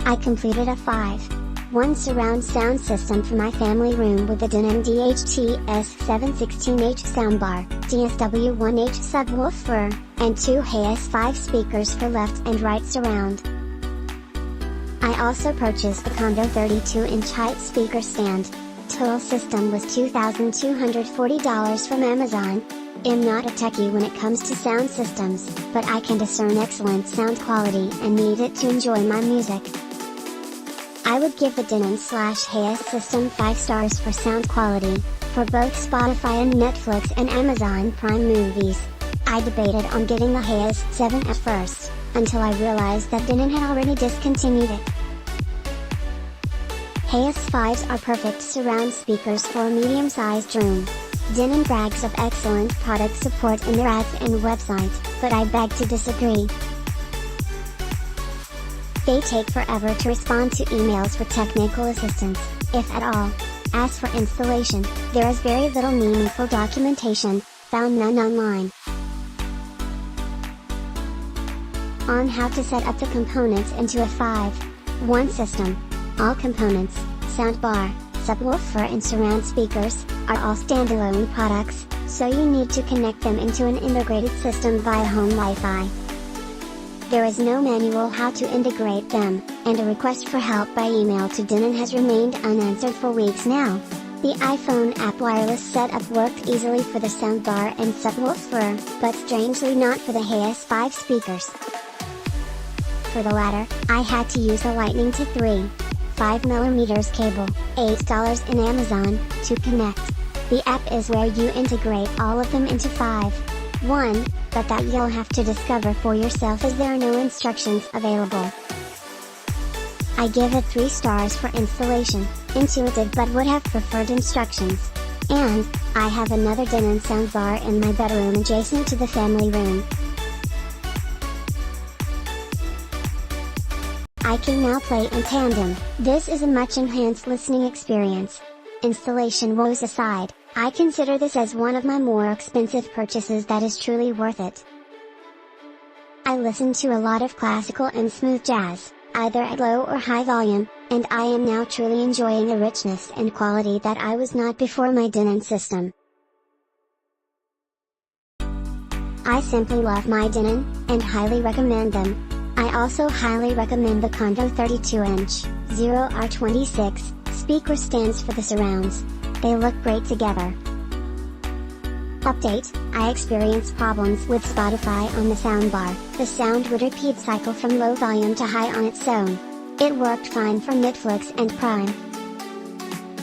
I completed a 5.1 surround sound system for my family room with the Denon DHT-S716H soundbar, DSW-1H subwoofer, and 2 Heos 5 speakers for left and right surround. I also purchased the Condo 32-inch height speaker stand. Total system was $2,240 from Amazon. I'm not a techie when it comes to sound systems, but I can discern excellent sound quality and need it to enjoy my music. I would give the Denon/Heos system 5 stars for sound quality, for both Spotify and Netflix and Amazon Prime movies. I debated on getting the Heos 7 at first, until I realized that Denon had already discontinued it. Heos 5s are perfect surround speakers for a medium-sized room. Denon brags of excellent product support in their ads and website, but I beg to disagree. They take forever to respond to emails for technical assistance, if at all. As for installation, there is very little meaningful documentation, found none online. On how to set up the components into a 5.1 system. All components, soundbar, subwoofer and surround speakers, are all standalone products, so you need to connect them into an integrated system via home Wi-Fi. There is no manual how to integrate them, and a request for help by email to Denon has remained unanswered for weeks now. The iPhone app wireless setup worked easily for the soundbar and subwoofer, but strangely not for the Heos 5 speakers. For the latter, I had to use a Lightning to 3.5mm cable, $8 in Amazon, to connect. The app is where you integrate all of them into 5.1, but that you'll have to discover for yourself as there are no instructions available. I give it 3 stars for installation, intuitive but would have preferred instructions. And, I have another Denon soundbar in my bedroom adjacent to the family room. I can now play in tandem. This is a much enhanced listening experience. Installation woes aside, I consider this as one of my more expensive purchases that is truly worth it. I listen to a lot of classical and smooth jazz, either at low or high volume, and I am now truly enjoying a richness and quality that I was not before my Denon system. I simply love my Denon, and highly recommend them. I also highly recommend the Condo 32-inch, 0R26, speaker stands for the surrounds. They look great together. Update: I experienced problems with Spotify on the soundbar. The sound would repeat cycle from low volume to high on its own. It worked fine for Netflix and Prime.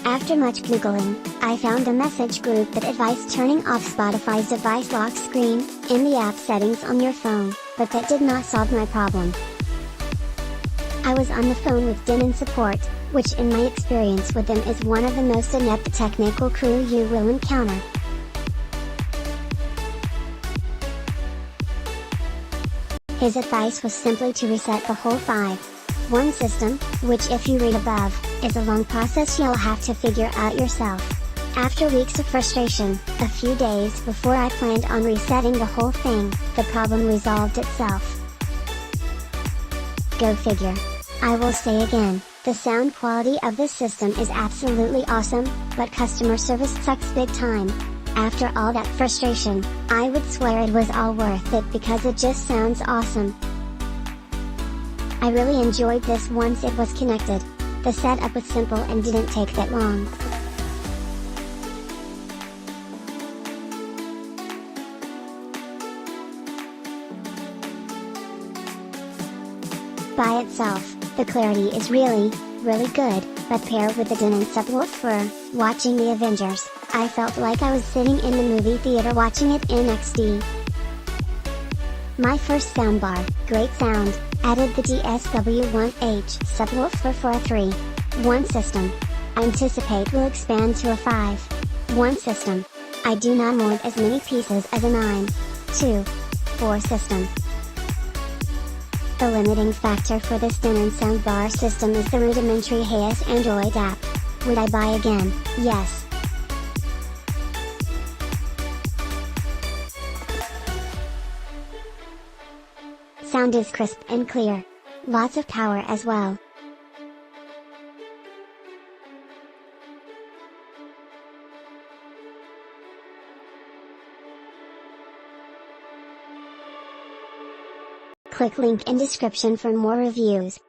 After much googling, I found a message group that advised turning off Spotify's device lock screen in the app settings on your phone, but that did not solve my problem. I was on the phone with Denon support, which in my experience with them is one of the most inept technical crew you will encounter. His advice was simply to reset the whole 5.1 system, which if you read above, is a long process you'll have to figure out yourself. After weeks of frustration, a few days before I planned on resetting the whole thing, the problem resolved itself. Go figure. I will say again, the sound quality of this system is absolutely awesome, but customer service sucks big time. After all that frustration, I would swear it was all worth it because it just sounds awesome. I really enjoyed this once it was connected. The setup was simple and didn't take that long. By itself, the clarity is really good, but paired with the Denon subwoofer, watching the Avengers, I felt like I was sitting in the movie theater watching it in XD. My first soundbar, great sound, added the DSW-1H subwoofer for a 3.1 system. I anticipate will expand to a 5.1 system. I do not want as many pieces as a 9.2.4 system. The limiting factor for this Denon soundbar system is the rudimentary Heos Android app. Would I buy again? Yes. Sound is crisp and clear. Lots of power as well. Click link in description for more reviews.